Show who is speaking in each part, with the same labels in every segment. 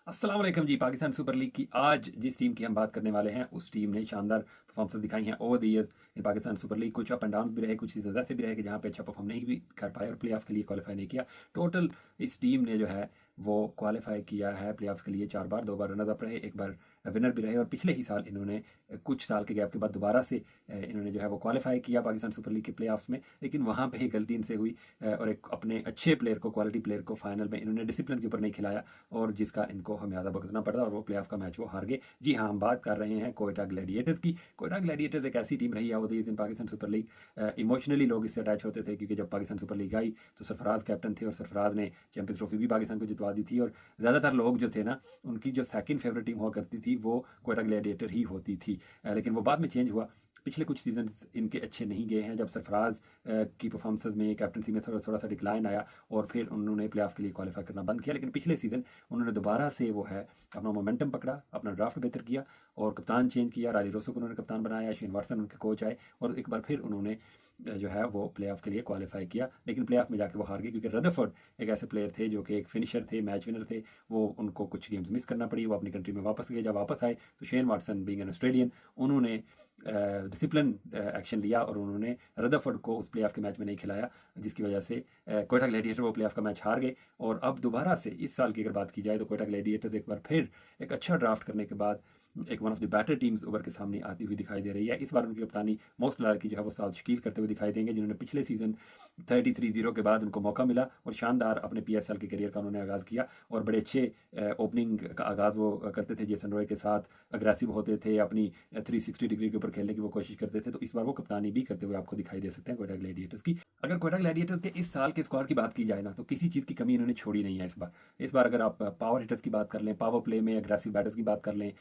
Speaker 1: अस्सलाम वालेकुम जी। Pakistan super league की आज जिस टीम की हम बात करने वाले हैं उस टीम ने शानदार परफॉर्मेंस दिखाई हैं over the years in Pakistan super league. कुछ अप एंड डाउन भी रहे, कुछ सीजन ऐसे भी रहे कि जहाँ पे अच्छा परफॉर्म नहीं भी कर पाए और प्ले ऑफ के लिए क्वालिफाई नहीं किया। टोटल इस टीम ने जो है वो क्वालिफाई किया है प्ले ऑफ्स के लिए 4 बार, 2 बार रनर अप रहे, एक बार विनर भी रहे। और पिछले ही साल इन्होंने कुछ साल के गैप के बाद दोबारा से इन्होंने जो है वो क्वालिफाई किया पाकिस्तान सुपर लीग के प्ले ऑफ्स में, लेकिन वहाँ पे ही गलती इनसे हुई और एक अपने अच्छे प्लेयर को, क्वालिटी प्लेयर को फाइनल में इन्होंने डिसिप्लिन के ऊपर नहीं खिलाया और जिसका इनको हमें भुगतना पड़ा और वो प्लेऑफ का मैच वो हार गए। जी हाँ, हम बात कर रहे हैं कोयटा ग्लैडिएटर्स की। कोयटा ग्लैडिएटर्स एक ऐसी टीम रही है over in Pakistan super league. Emotionally लोग इससे अटैच होते थे क्योंकि जब पाकिस्तान सुपर लीग आई तो सरफराज कैप्टन थे और सरफराज ने चैंपियंस ट्रॉफी भी पाकिस्तान को जितवा दी थी। और ज़्यादातर लोग जो थे ना, उनकी जो सेकंड फेवरेट टीम हुआ करती थी वो कोयटा ग्लैडिएटर ही होती थी। लेकिन वो बाद में चेंज हुआ। पिछले कुछ सीजन इनके अच्छे नहीं गए हैं। जब सरफराज की परफॉर्मेंस में, कैप्टनसी में थोड़ा थोड़ा सा डिक्लाइन आया और फिर उन्होंने प्लेऑफ के लिए क्वालिफाई करना बंद किया। लेकिन पिछले सीजन उन्होंने दोबारा से वो है अपना मोमेंटम पकड़ा, अपना ड्राफ्ट बेहतर किया और कप्तान चेंज किया। राली रोसो को उन्होंने कप्तान बनाया, शेन वाटसन उनके कोच आए और एक बार फिर उन्होंने जो है वो प्ले ऑफ के लिए क्वालिफाई किया। लेकिन प्ले ऑफ में जाके वो हार गए क्योंकि रदरफोर्ड एक ऐसे प्लेयर थे जो कि एक फिनिशर थे, मैच विनर थे। वो उनको कुछ गेम्स मिस करना पड़ी, वो अपनी कंट्री में वापस गए। जब वापस आए तो Shane Watson being an Australian, उन्होंने डिसिप्लिन एक्शन लिया और उन्होंने रदरफोर्ड को उस प्ले ऑफ के मैच में नहीं खिलाया, जिसकी वजह से कोयटा ग्लैडिएटर वो प्ले ऑफ का मैच हार गए। और अब दोबारा से इस साल की अगर बात की जाए तो कोयटा ग्लैडिएटर्स एक बार फिर एक अच्छा ड्राफ्ट करने के बाद एक one of the batter teams उभर के सामने आती हुई दिखाई दे रही है। इस बार उनकी कप्तानी मोस्ट लाल की जो है वो साद शकील करते हुए दिखाई देंगे, जिन्होंने पिछले सीजन 33-0 के बाद उनको मौका मिला और शानदार अपने PSL के करियर का उन्होंने आगाज़ किया और बड़े अच्छे ओपनिंग का आगाज़ वो करते थे। जेसन रॉय के साथ अग्रेसिव होते थे, अपनी 360 डिग्री के ऊपर खेलने की वो कोशिश करते थे। तो इस बार वो कप्तानी भी करते हुए आपको दिखाई दे सकते हैं कोयटा ग्लैडिएटर्स की। अगर कोयटा ग्लैडिएटर्स के इस साल के स्क्वाड की बात की जाए ना, तो किसी चीज़ की कमी इन्होंने छोड़ी नहीं है इस बार अगर आप पावर हिटर्स की बात कर लें, पावर प्ले में अग्रेसिव बैटर्स की बात कर लें,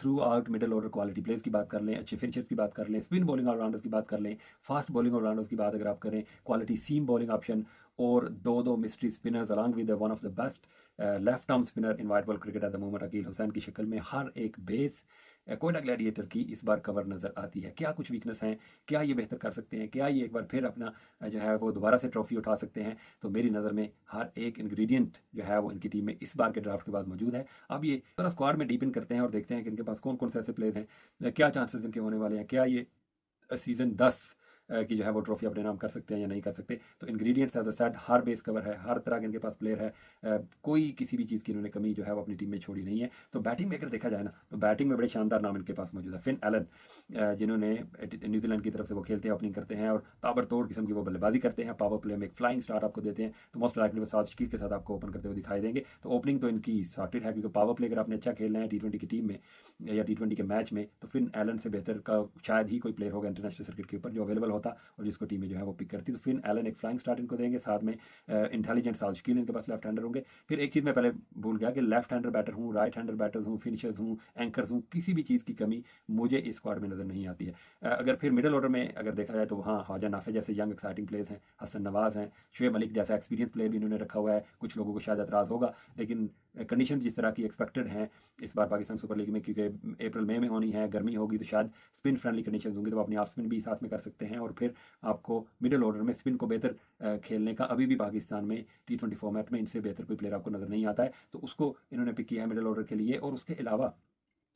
Speaker 1: through out middle order quality players की बात कर लें, अच्छे फिनिशर्स की बात कर लें, स्पिन बॉलिंग ऑलराउंडर्स की बात कर लें, फास्ट बॉलिंग ऑलराउंडर्स की बात अगर आप करें, क्वालिटी सीम बॉलिंग ऑप्शन और दो mystery spinners along with one of the best left arm spinner in white ball cricket at the moment Akeal Hosein की शक्ल में हर एक बेस कोयटा ग्लैडिएटर की इस बार कवर नज़र आती है। क्या कुछ वीकनेस हैं, क्या ये बेहतर कर सकते हैं, क्या ये एक बार फिर अपना जो है वो दोबारा से ट्रॉफी उठा सकते हैं? तो मेरी नज़र में हर एक इंग्रेडिएंट जो है वो इनकी टीम में इस बार के ड्राफ्ट के बाद मौजूद है। अब ये थोड़ा स्क्वाड में डीप इन करते हैं और देखते हैं कि इनके पास कौन कौन से ऐसे प्लेयर्स हैं, क्या चांसेस इनके होने वाले हैं, क्या ये सीज़न 10 की जो है वो ट्रॉफी अपने नाम कर सकते हैं या नहीं कर सकते। तो इंग्रेडिएंट्स एज अ सेट हर बेस कवर है, हर तरह के इनके पास प्लेयर है। कोई किसी भी चीज़ की इन्होंने कमी जो है वो अपनी टीम में छोड़ी नहीं है। तो बैटिंग में अगर देखा जाए ना, तो बैटिंग में बड़े शानदार नाम इनके पास मौजूद है। फिन एलन, जिन्होंने न्यूजीलैंड की तरफ से वो खेलते हैं, ओपनिंग करते हैं और ताबड़तोड़ किस्म की वो बल्लेबाजी करते हैं। पावर प्ले में एक फ्लाइंग स्टार्ट आपको देते हैं, तो मोस्ट लाइकली वो साद शकील के साथ आपको ओपन करते हुए दिखाई देंगे। तो ओपनिंग तो इनकी सॉर्टेड है क्योंकि पावर प्ले अगर आपने अच्छा खेलना है T20 की टीम में या T20 के मैच में, तो फिन एलन से बेहतर का शायद ही कोई प्लेयर होगा इंटरनेशनल सर्किट के ऊपर जो अवेलेबल होता और जिसको टीमें जो है वो पिक करती। तो फिन एलन एक फ्लाइंग स्टार्ट इनको देंगे, साथ में इंटेलिजेंट साद शकील इनके पास लेफ्ट हैंडर होंगे। फिर एक चीज़ मैं पहले भूल गया कि लेफ्ट हैंडर बैटर हूँ, राइट हैंडर बैटर्स हूँ, फिनिशर्स हूँ, एंकर्स हूँ, किसी भी चीज़ की कमी मुझे इस स्क्वाड में नज़र नहीं आती है। अगर फिर मिडल ऑर्डर में अगर देखा जाए तो वहाँ ख्वाजा नाफे जैसे यंग एक्साइटिंग प्लेयर्स हैं, हसन नवाज हैं, शुएब मलिक जैसा एक्सपीरियंस प्लेयर भी इन्होंने रखा हुआ है। कुछ लोगों को शायद एतराज़ होगा, लेकिन कंडीशन जिस तरह की एक्सपेक्टेड हैं इस बार पाकिस्तान सुपर लीग में, क्योंकि अप्रैल मई में होनी है, गर्मी होगी, तो शायद स्पिन फ्रेंडली कंडीशन होंगी, तो आप अपनी ऑफ स्पिन भी साथ में कर सकते हैं और फिर आपको मिडल ऑर्डर में स्पिन को बेहतर खेलने का अभी भी पाकिस्तान में T20 फॉर्मेट में इनसे बेहतर कोई प्लेयर आपको नज़र नहीं आता है। तो उसको इन्होंने पिक किया है मिडल ऑर्डर के लिए। और उसके अलावा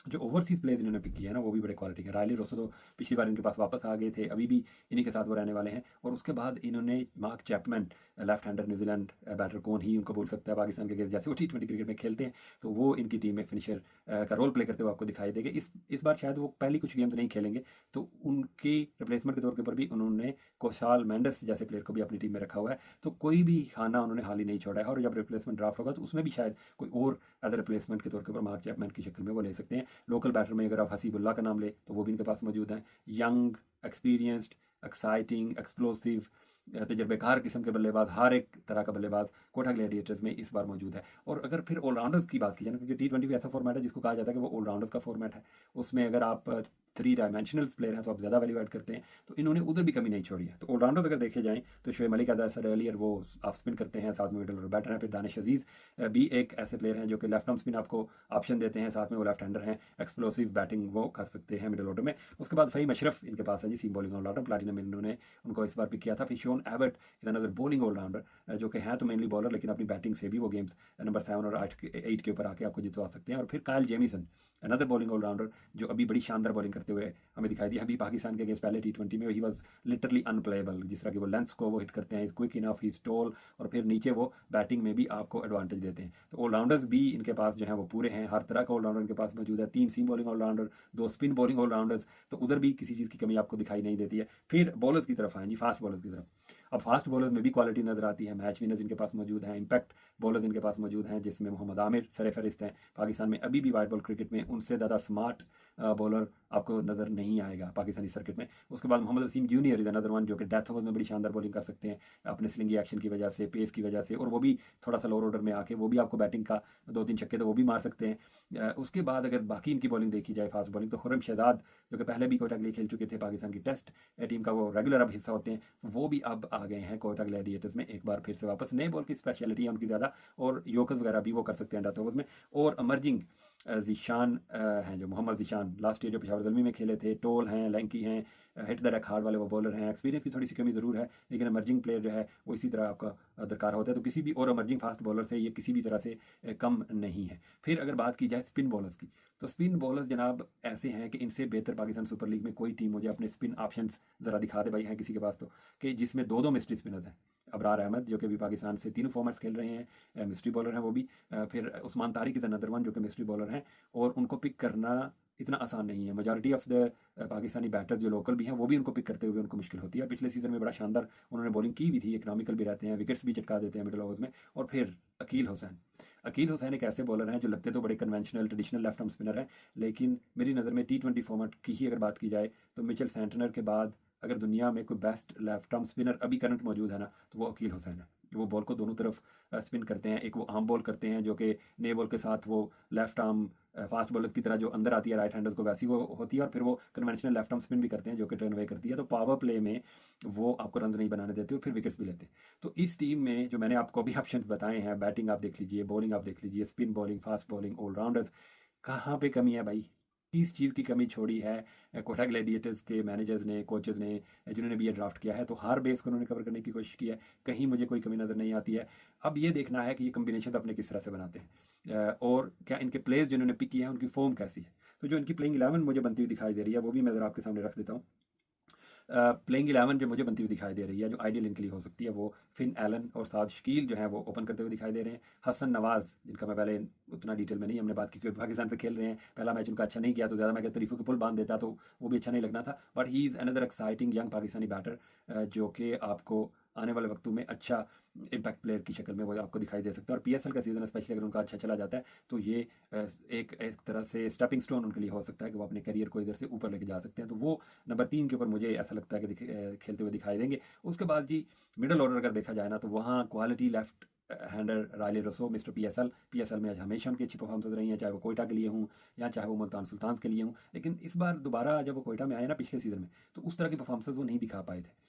Speaker 1: जो ओवरसीज प्लेयर्स इन्होंने पिक किया है ना, वो भी बड़े क्वालिटी के। रायली रोसो तो पिछली बार इनके पास वापस आ गए थे, अभी भी इन्हीं के साथ वो रहने वाले हैं। और उसके बाद इन्होंने Mark Chapman, left hander New Zealand batter, कौन ही उनको बोल सकता है पाकिस्तान के अगेंस्ट, जैसे वो T20 क्रिकेट में खेलते हैं, तो वो इनकी टीम में फिनिशर का रोल प्ले करते हुए आपको दिखाई देंगे। इस बार शायद वो पहली कुछ गेम्स नहीं खेलेंगे, तो उनकी रिप्लेसमेंट के तौर के ऊपर भी उन्होंने कोशाल मेंडस जैसे प्लेयर को भी अपनी टीम में रखा हुआ है। तो कोई भी खाना उन्होंने हाल ही नहीं छोड़ा है और जब रिप्लेसमेंट ड्राफ्ट होगा तो उसमें भी शायद कोई और एज रिप्लेसमेंट के तौर के ऊपर मार्क चैपमैन की शक्ल में वो ले सकते हैं। लोकल बैटर में अगर आप हसीबुल्ला का नाम ले तो वो भी इनके पास मौजूद हैं। यंग, एक्सपीरियंस्ड, एक्साइटिंग, एक्सप्लोसिव, तजर्बेकार किस्म के बल्लेबाज, हर एक तरह का बल्लेबाज कोटा ग्लैडिएटर्स में इस बार मौजूद है। और अगर फिर ऑलराउंडर्स की बात की जाए ना, क्योंकि T20 भी ऐसा फॉर्मेट है जिसको कहा जाता है कि वो ऑलराउंडर्स का फॉर्मेट है, उसमें अगर आप थ्री डायमेंशनल प्लेयर हैं तो आप ज़्यादा वैल्यू ऐड करते हैं, तो इन्होंने उधर भी कमी नहीं छोड़ी है। तो ऑलराउंडर अगर देखे जाएँ तो Shoaib Malik as sir earlier वो ऑफ स्पिन करते हैं, साथ में मिडल ऑर्डर बैटर हैं। फिर दानिश अजीज़ भी एक ऐसे प्लेयर हैं जो कि लेफ्ट आर्म स्पिन आपको ऑप्शन देते हैं, साथ में वो लेफ्ट हैंडर हैं, एक्सप्लोसिव बैटिंग वो कर सकते हैं मिडल ऑर्डर में। उसके बाद फ़हीम अशरफ इनके पास है जी, सीम बॉलिंग ऑलराउंडर, प्लैटिनम इन्होंने उनको इस बार पिक किया था। फिर Sean Abbott is another bowling allrounder जो कि हैं तो मेनली बॉलर, लेकिन अपनी बैटिंग से भी वो गेम्स नंबर 7 और 8 के ऊपर आके आपको जितवा सकते हैं। और फिर कायल जेमिसन अनदर बॉलिंग ऑलराउंडर जो अभी बड़ी शानदार बॉलिंग करते हुए हमें दिखाई दिया। अभी पाकिस्तान के अगेंस्ट पहले T20 में ही वॉज लिटरली अनप्लेएबल, जिस तरह की वो लेंथ्स को वो हिट करते हैं, is quick enough, he is tall, और फिर नीचे वो बैटिंग में भी आपको एडवांटेज देते हैं। तो ऑलराउंडर्स भी इनके पास जो है वो पूरे हैं, हर तरह का ऑलराउंडर इनके पास मौजूद है। 3 seam bowling allrounder, 2 spin bowling allrounders, तो उधर भी किसी चीज़ की कमी आपको दिखाई नहीं देती है। फिर बॉलर्स की तरफ आए जी, फास्ट बॉलर्स की तरफ। अब फास्ट बॉलर्स में भी क्वालिटी नजर आती है, मैच विनर्स इनके पास मौजूद हैं, इम्पैक्ट बॉलर्स इनके पास मौजूद हैं, जिसमें मोहम्मद आमिर सरफहरिस्त हैं। पाकिस्तान में अभी भी वाइट बॉल क्रिकेट में उनसे ज़्यादा स्मार्ट बॉलर आपको नज़र नहीं आएगा पाकिस्तानी सर्किट में। उसके बाद Mohammad Wasim junior is another one जो कि डेथ ओवर्स में बड़ी शानदार बॉलिंग कर सकते हैं अपने स्लिंगी एक्शन की वजह से, पेस की वजह से, और वो भी थोड़ा सा लोअर ऑर्डर में आके वो भी आपको बैटिंग का 2-3 छक्के तो वो भी मार सकते हैं। उसके बाद अगर बाकी इनकी बॉलिंग देखी जाए फास्ट बॉलिंग, तो खुर्रम शहजाद जो कि पहले भी कोयटा के लिए खेल चुके थे, पाकिस्तान की टेस्ट टीम का वो रेगुलर अब हिस्सा होते हैं, वो भी अब आ गए हैं कोयटा ग्लैडिएटर्स में एक बार फिर से वापस। नए बॉल की स्पेशलिटी है उनकी ज़्यादा, और योकर्स वगैरह भी वो कर सकते हैं डेथ ओवर्स में। और अमर्जिंग जीशान हैं जो मोहम्मद जीशान, लास्ट ईयर जो पेशावर ज़ल्मी में खेले थे, टोल हैं, लैंकी हैं, हिट द डेक हार्ड वाले वो बॉलर हैं। एक्सपीरियंस की थोड़ी सी कमी ज़रूर है, लेकिन अमर्जिंग प्लेयर जो है वो इसी तरह आपका दरकार होता है। तो किसी भी और अमर्जिंग फास्ट बॉलर से ये किसी भी तरह से कम नहीं है। फिर अगर बात की जाए स्पिन बॉलर्स की, तो स्पिन बॉलर्स जनाब ऐसे हैं कि इनसे बेहतर पाकिस्तान सुपर लीग में कोई टीम मुझे अपने स्पिन ऑप्शंस ज़रा दिखा दे भाई, हैं किसी के पास तो, कि जिसमें 2-2 मिस्ट्री स्पिनर्स हैं। अबरार अहमद जो कि भी पाकिस्तान से तीनों फॉर्मेट्स खेल रहे हैं, मिस्ट्री बॉलर हैं वो भी। फिर Usman Tariq is another one जो कि मिस्ट्री बॉलर हैं, और उनको पिक करना इतना आसान नहीं है। Majority of the Pakistani batters जो लोकल भी हैं वो भी उनको पिक करते हुए उनको मुश्किल होती है। पिछले सीजन में बड़ा शानदार उन्होंने बॉलिंग की भी थी, इकनॉमिकल भी रहते हैं, विकेट्स भी चटका देते हैं मिडल ओवर्स में। और फिर अकील हुसैन, अकील हुसैन एक ऐसे बॉलर हैं जो लगते तो बड़े conventional traditional left arm spinner हैं, लेकिन मेरी नज़र में T20 फॉर्मेट की ही अगर बात की जाए तो मिचेल सेंटनर के बाद अगर दुनिया में कोई बेस्ट लेफ्ट आर्म स्पिनर अभी करंट मौजूद है ना, तो वो अकील हुसैन है। वो बॉल को दोनों तरफ स्पिन करते हैं। एक वो आर्म बॉल करते हैं जो कि नए बॉल के साथ वो लेफ्ट आर्म फास्ट बॉलर्स की तरह जो अंदर आती है राइट हैंडर्स को, वैसी वो होती है। और फिर वो कन्वेंशनल लेफ्ट आर्म स्पिन भी करते हैं जो कि टर्न अवे करती है, तो पावर प्ले में वो आपको रन नहीं बनाने देते और फिर विकेट्स भी लेते हैं। तो इस टीम में जो मैंने आपको अभी ऑप्शन बताए हैं, बैटिंग आप देख लीजिए, बॉलिंग आप देख लीजिए, spin bowling, fast bowling, allrounders, कहाँ पे कमी है भाई? किस चीज़ की कमी छोड़ी है कोटा ग्लैडिएटर्स के मैनेजर्स ने, कोचेज़ ने, जिन्होंने भी ये ड्राफ्ट किया है? तो हर बेस को उन्होंने कवर करने की कोशिश की है, कहीं मुझे कोई कमी नज़र नहीं आती है। अब ये देखना है कि ये कम्बिनेशन अपने किस तरह से बनाते हैं, और क्या इनके प्लेयर्स जिन्होंने पिक किए हैं उनकी फॉर्म कैसी है। तो जो इनकी प्लेइंग 11 मुझे बनती हुई दिखाई दे रही है वो भी मैं ज़रा आपके सामने रख देता हूँ। प्लेइंग 11 जो मुझे बनती हुई दिखाई दे रही है, जो आइडियल इनके लिए हो सकती है, वो फिन एलन और साद शकील जो है वो ओपन करते हुए दिखाई दे रहे हैं। हसन नवाज़, जिनका मैं पहले उतना डिटेल में नहीं हमने बात की क्योंकि पाकिस्तान से खेल रहे हैं, पहला मैच उनका अच्छा नहीं गया तो ज़्यादा मैं तारीफों के पुल बांध देता तो वो भी अच्छा नहीं लगना था। But he is another exciting young Pakistani batter जो कि आपको आने वाले वक्तों में अच्छा इम्पैक्ट प्लेयर की शक्ल में वो आपको दिखाई दे सकता है। और PSL का सीज़न स्पेशली अगर उनका अच्छा चला जाता है तो ये एक तरह से स्टेपिंग स्टोन उनके लिए हो सकता है कि वो अपने करियर को इधर से ऊपर लेके जा सकते हैं। तो वो नंबर 3 के ऊपर मुझे ऐसा लगता है कि खेलते हुए दिखाई देंगे। उसके बाद जी मिडल ऑर्डर अगर देखा जाए ना, तो वहाँ क्वालिटी लेफ्ट हैंडर रायले रसो मिस्टर PSL में आज हमेशा उनकी अच्छी परफॉर्मेंस रही है, चाहे वो कोयटा के लिए हूँ या चाहे वो मुल्तान सुल्तान के लिए हूँ। लेकिन इस बार दोबारा जब वो कोयटा में आए ना पिछले सीज़न में, तो उस तरह की परफॉर्मेंस वो नहीं दिखा पाए थे।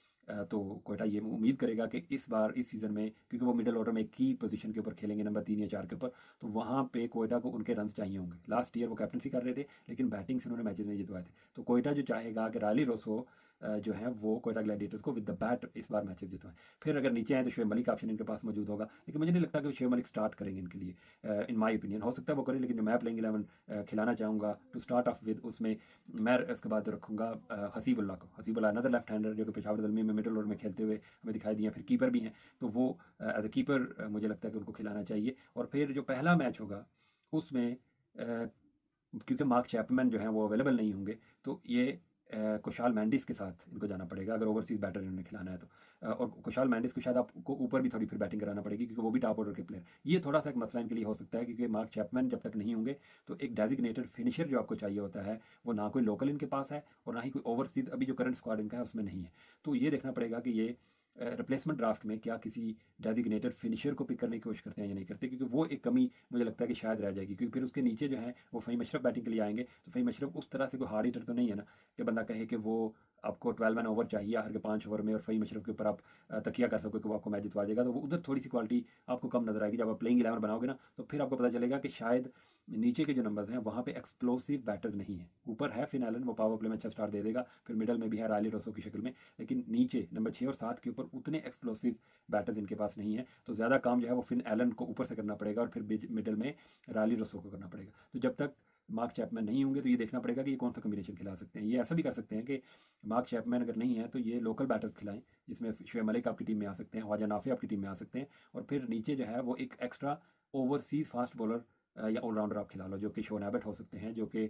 Speaker 1: तो कोयटा ये उम्मीद करेगा कि इस बार इस सीज़न में, क्योंकि वो मिडल ऑर्डर में की पोजीशन के ऊपर खेलेंगे नंबर 3 या 4 के ऊपर, तो वहाँ पे कोयटा को उनके रन चाहिए होंगे। लास्ट ईयर वो कैप्टनसी कर रहे थे लेकिन बैटिंग से उन्होंने मैचेस नहीं जितवाए थे। तो कोयटा जो चाहेगा कि रायली रोसो जो है वो कोयटा ग्लैडिएटर्स को विद द बैट इस बार मैचेस जितवाएं। फिर अगर नीचे आए तो शोएब मलिक ऑप्शन इनके पास मौजूद होगा, लेकिन मुझे नहीं लगता कि शोएब मलिक स्टार्ट करेंगे इनके लिए। इन माई ओपिनियन हो सकता है वो करें, लेकिन जो मैं प्लेइंग 11 खिलाना चाहूँगा टू स्टार्ट ऑफ विद, उसमें मैं उसके बाद रखूँगा हसीबुल्ला को। हसीबुल्ला अनदर लेफ्ट हैंडर जो कि पेशावर ज़ल्मी में मिडल ऑर्डर में खेलते हुए हमें दिखाई दिए। फिर कीपर भी हैं, तो वो एज ए कीपर मुझे लगता है कि उनको खिलाना चाहिए। और फिर जो पहला मैच होगा उसमें क्योंकि मार्क चैपमैन जो है वो अवेलेबल नहीं होंगे, तो ये कुशाल मैंडिस के साथ इनको जाना पड़ेगा अगर ओवरसीज़ बैटर इन्होंने खिलाना है तो। और कुशाल मैंडिस को शायद आपको ऊपर भी थोड़ी फिर बैटिंग कराना पड़ेगी क्योंकि वो भी टॉप ऑर्डर के प्लेयर। ये थोड़ा सा एक मसला इनके लिए हो सकता है क्योंकि मार्क चैपमैन जब तक नहीं होंगे तो एक डेजिग्नेटेड फिनिशर जो आपको चाहिए होता है वो ना कोई लोकल इनके पास है और ना ही कोई ओवरसीज़ अभी जो करंट स्क्वाड इनका है उसमें नहीं है। तो ये देखना पड़ेगा कि ये रिप्लेसमेंट ड्राफ्ट में क्या किसी डेजिग्नेटेड फिनिशर को पिक करने की कोशिश करते हैं या नहीं करते, क्योंकि वो एक कमी मुझे लगता है कि शायद रह जाएगी, क्योंकि फिर उसके नीचे जो है वो फ़हीम अशरफ बैटिंग के लिए आएंगे। तो फ़हीम अशरफ उस तरह से कोई हार्ड हिटर तो नहीं है ना कि बंदा कहे कि वो आपको 12 मैन ओवर चाहिए हर के 5 ओवर में और फ़हीम अशरफ के ऊपर आप तकिया कर सको कि वो आपको मैच जितवा देगा। तो वो उधर थोड़ी सी क्वालिटी आपको कम नजर आएगी। जब आप प्लेइंग 11 बनाओगे ना तो फिर आपको पता चलेगा कि शायद नीचे के जो नंबर्स हैं वहाँ पे एक्सप्लोसिव बैटर्स नहीं है। ऊपर है फिन एलन, वो पावर प्ले में अच्छा स्टार्ट दे देगा, फिर मिडल में भी है रायली रोसो की शक्ल में, लेकिन नीचे नंबर 6 और 7 के ऊपर उतने एक्सप्लोसिव बैटर्स इनके पास नहीं है। तो ज़्यादा काम जो है वो फिन एलन को ऊपर से करना पड़ेगा और फिर मिडल में रायली रोसो को करना पड़ेगा। तो जब तक मार्क चैपमैन नहीं होंगे तो ये देखना पड़ेगा कि ये कौन सा कम्बिनेशन खिला सकते हैं। ये ऐसा भी कर सकते हैं कि मार्क चैपमैन अगर नहीं है तो ये लोकल बैटर्स खिलाएं, जिसमें शोएब मलिक आपकी टीम में आ सकते हैं, ख्वाजा नाफी आपकी टीम में आ सकते हैं, और फिर नीचे जो है वो एक एक्स्ट्रा ओवरसीज फास्ट बॉलर या ऑलराउंडर आप खिला लो, जो कि शोन एबट हो सकते हैं, जो कि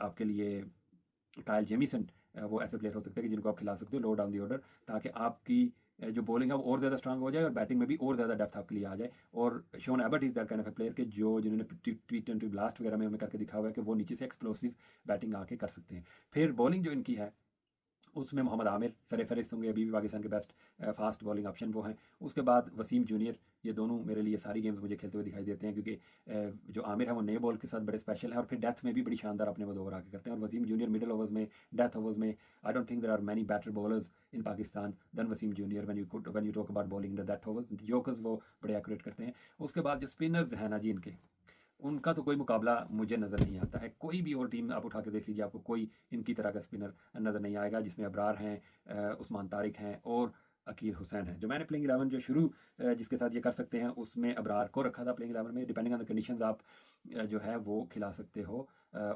Speaker 1: आपके लिए कायल जेमिसन वो ऐसे प्लेयर हो सकते हैं कि जिनको आप खिला सकते हो लो डाउन दी ऑर्डर, ताकि आपकी जो बॉलिंग है वो और ज़्यादा स्ट्रांग हो जाए और बैटिंग में भी और ज़्यादा डेप्थ आपके लिए आ जाए। और shown Abbott is that kind of A player के जिन्होंने T20 ब्लास्ट वगैरह में हमें करके दिखा हुआ है कि वो नीचे से एक्सप्लोसिव बैटिंग आके कर सकते हैं। फिर बॉलिंग जो इनकी है उसमें मोहम्मद आमिर सरफहरिस्त होंगे, अभी भी पाकिस्तान के बेस्ट फास्ट बॉलिंग ऑप्शन वो हैं। उसके बाद वसीम जूनियर, ये दोनों मेरे लिए सारी गेम्स मुझे खेलते हुए दिखाई देते हैं, क्योंकि जो आमिर है वो नए बॉल के साथ बड़े स्पेशल है और फिर डेथ में भी बड़ी शानदार अपने वो ओवर आके करते हैं। और वसीम जूनियर मिडल ओवर्स में, डेथ ओवर्स में, I don't think there are many better bowlers in Pakistan than Wasim junior when you talk about bowling the death overs. Yorkers वो बड़े एक्यूरेट करते हैं। उसके बाद जो स्पिनर्स हैं ना जी इनके, उनका तो कोई मुकाबला मुझे नज़र नहीं आता है। कोई भी और टीम आप उठा के देख लीजिए, आपको कोई इनकी तरह का स्पिनर नज़र नहीं आएगा, जिसमें अबरार हैं, उस्मान तारिक हैं और अकील हुसैन है। जो मैंने प्लेइंग 11 जो शुरू जिसके साथ ये कर सकते हैं उसमें अबरार को रखा था प्लेइंग 11 में। डिपेंडिंग ऑन द कंडीशंस आप जो है वो खिला सकते हो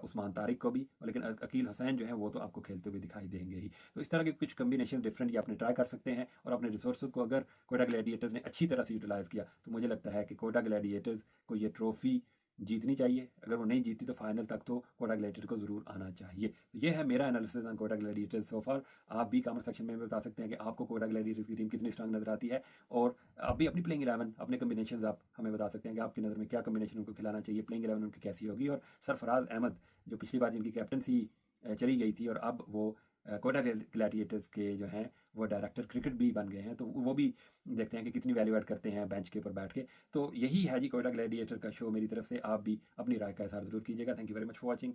Speaker 1: उस्मान तारिक को भी, लेकिन अकील हुसैन जो है वो तो आपको खेलते हुए दिखाई देंगे ही। तो इस तरह के कुछ कम्बिनेशन डिफरेंट ये आपने ट्राई कर सकते हैं, और अपने रिसोर्सेज को अगर कोयटा ग्लैडिएटर्स ने अच्छी तरह से यूटिलाइज़ किया तो मुझे लगता है कि कोयटा ग्लैडिएटर्स को ये ट्रॉफी जीतनी चाहिए। अगर वो नहीं जीती तो फाइनल तक तो कोटा ग्लैडिएटर को ज़रूर आना चाहिए। तो ये है मेरा एनालिसिस ऑन कोटा ग्लैडिएटर्स सो फार। आप भी कमेंट सेक्शन में बता सकते हैं कि आपको कोटा ग्लैडिएटर्स की टीम कितनी स्ट्रांग नज़र आती है, और आप भी अपनी प्लेइंग 11 अपने कम्बिनेशन आप हमें बता सकते हैं कि आपकी नज़र में क्या कम्बिनेशन उनको खिलाना चाहिए, प्लेइंग 11 उनकी कैसी होगी। और सरफराज अहमद जो पिछली बार जिनकी कैप्टनसी चली गई थी और अब वो कोटा ग्लैडिएटर्स के जो हैं वो डायरेक्टर क्रिकेट भी बन गए हैं, तो वो भी देखते हैं कि कितनी वैल्यू ऐड करते हैं बेंच के ऊपर बैठ के। तो यही है जी कोयटा ग्लैडिएटर का शो मेरी तरफ से। आप भी अपनी राय का इज़हार ज़रूर कीजिएगा। Thank you very much for watching.